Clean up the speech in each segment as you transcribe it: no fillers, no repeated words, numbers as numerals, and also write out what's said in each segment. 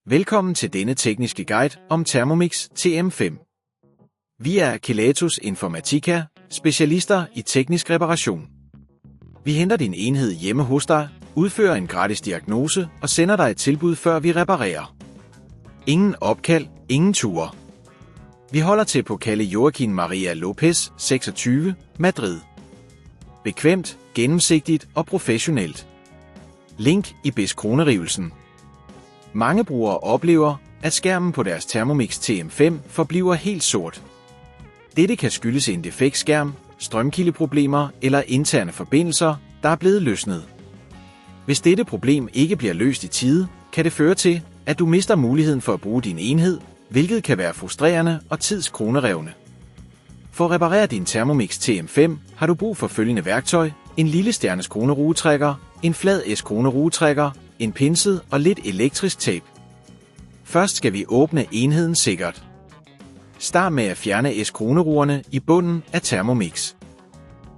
Velkommen til denne tekniske guide om Thermomix TM5. Vi er Kelatos Informática, specialister i teknisk reparation. Vi henter din enhed hjemme hos dig, udfører en gratis diagnose og sender dig et tilbud, før vi reparerer. Ingen opkald, ingen ture. Vi holder til på Calle Joaquin Maria Lopez, 26, Madrid. Bekvemt, gennemsigtigt og professionelt. Link i beskronerivelsen. Mange brugere oplever, at skærmen på deres Thermomix TM5 forbliver helt sort. Dette kan skyldes en defekt skærm, strømkildeproblemer eller interne forbindelser, der er blevet løsnet. Hvis dette problem ikke bliver løst i tide, kan det føre til, at du mister muligheden for at bruge din enhed, hvilket kan være frustrerende og tidskronerevne. For at reparere din Thermomix TM5 har du brug for følgende værktøj: en lille stjernes kronerugetrækker, en flad S-kronerugetrækker, en pinset og lidt elektrisk tape. Først skal vi åbne enheden sikkert. Start med at fjerne S-kronerugerne i bunden af Thermomix.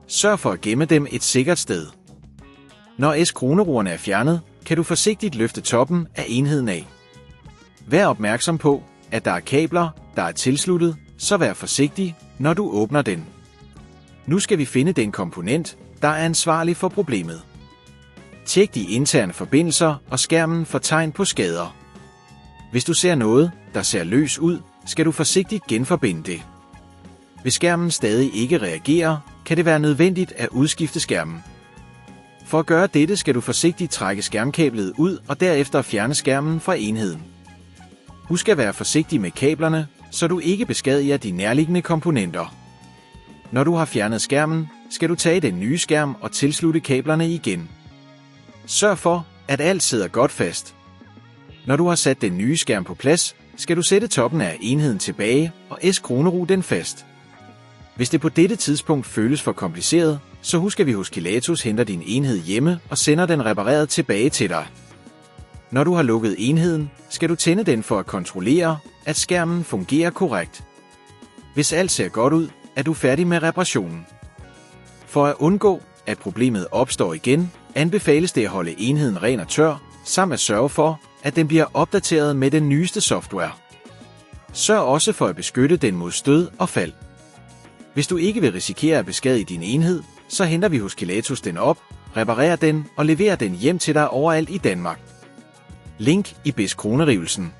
Sørg for at gemme dem et sikkert sted. Når S-kronerugerne er fjernet, kan du forsigtigt løfte toppen af enheden af. Vær opmærksom på, at der er kabler, der er tilsluttet, så vær forsigtig, når du åbner den. Nu skal vi finde den komponent, der er ansvarlig for problemet. Tjek de interne forbindelser og skærmen for tegn på skader. Hvis du ser noget, der ser løs ud, skal du forsigtigt genforbinde det. Hvis skærmen stadig ikke reagerer, kan det være nødvendigt at udskifte skærmen. For at gøre dette skal du forsigtigt trække skærmkablet ud og derefter fjerne skærmen fra enheden. Husk at være forsigtig med kablerne, så du ikke beskadiger de nærliggende komponenter. Når du har fjernet skærmen, skal du tage den nye skærm og tilslutte kablerne igen. Sørg for, at alt sidder godt fast. Når du har sat den nye skærm på plads, skal du sætte toppen af enheden tilbage og S-kroneruge den fast. Hvis det på dette tidspunkt føles for kompliceret, så husk at vi hos Kelatos henter din enhed hjemme og sender den repareret tilbage til dig. Når du har lukket enheden, skal du tænde den for at kontrollere, at skærmen fungerer korrekt. Hvis alt ser godt ud, er du færdig med reparationen. For at undgå, at problemet opstår igen, anbefales det at holde enheden ren og tør, samt at sørge for, at den bliver opdateret med den nyeste software. Sørg også for at beskytte den mod stød og fald. Hvis du ikke vil risikere at beskadige din enhed, så henter vi hos Kelatos den op, reparerer den og leverer den hjem til dig overalt i Danmark. Link i beskronerivelsen.